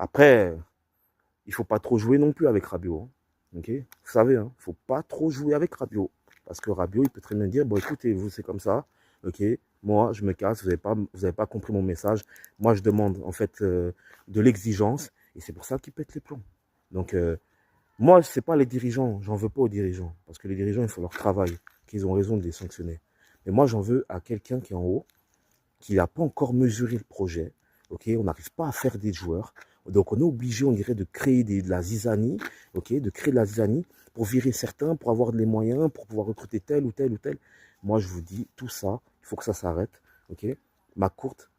Après, il ne faut pas trop jouer non plus avec Rabiot. Hein. Okay, vous savez, il ne faut pas trop jouer avec Rabiot. Parce que Rabiot, il peut très bien dire, bon écoutez, vous c'est comme ça, ok, moi je me casse, vous avez pas compris mon message. Moi je demande en fait de l'exigence et c'est pour ça qu'il pète les plombs. Donc moi, c'est pas les dirigeants, j'en veux pas aux dirigeants. Parce que les dirigeants, ils font leur travail, qu'ils ont raison de les sanctionner. Mais moi, j'en veux à quelqu'un qui est en haut, qui n'a pas encore mesuré le projet. Ok, on n'arrive pas à faire des joueurs. Donc on est obligé, on dirait, de créer de la zizanie, ok, de créer de la zizanie pour virer certains, pour avoir les moyens, pour pouvoir recruter tel ou tel ou tel. Moi, je vous dis, tout ça, il faut que ça s'arrête. Ok, ma courte,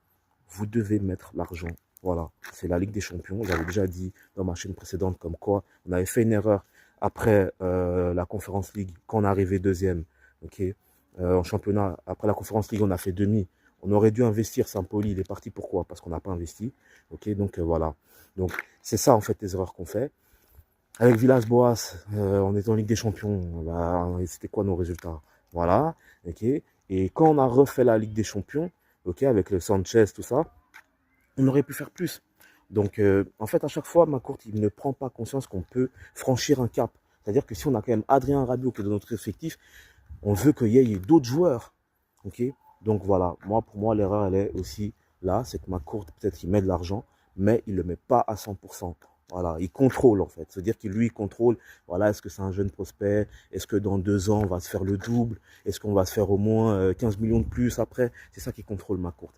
vous devez mettre l'argent. Voilà, c'est la Ligue des Champions. J'avais déjà dit dans ma chaîne précédente comme quoi on avait fait une erreur après la Conference League quand on est arrivé deuxième. Ok, en championnat, après la Conference League, on a fait demi. On aurait dû investir. Saint-Pauli, il est parti. Pourquoi? Parce qu'on n'a pas investi. Ok, donc voilà. Donc c'est ça en fait les erreurs qu'on fait. Avec Villas-Boas, on était en Ligue des Champions. Bah, c'était quoi nos résultats? Voilà. Ok. Et quand on a refait la Ligue des Champions, ok, avec le Sanchez, tout ça, on aurait pu faire plus. Donc, en fait, à chaque fois, ma courte, il ne prend pas conscience qu'on peut franchir un cap. C'est-à-dire que si on a quand même Adrien Rabiot qui est dans notre effectif, on veut qu'il y ait d'autres joueurs. Ok. Donc voilà, moi, pour moi, l'erreur, elle est aussi là. C'est que ma courte, peut-être, il met de l'argent, mais il ne le met pas à 100%. Voilà, il contrôle en fait. C'est-à-dire qu'il lui contrôle, voilà, est-ce que c'est un jeune prospect? Est-ce que dans 2 ans, on va se faire le double? Est-ce qu'on va se faire au moins 15 millions de plus après? C'est ça qui contrôle ma courte.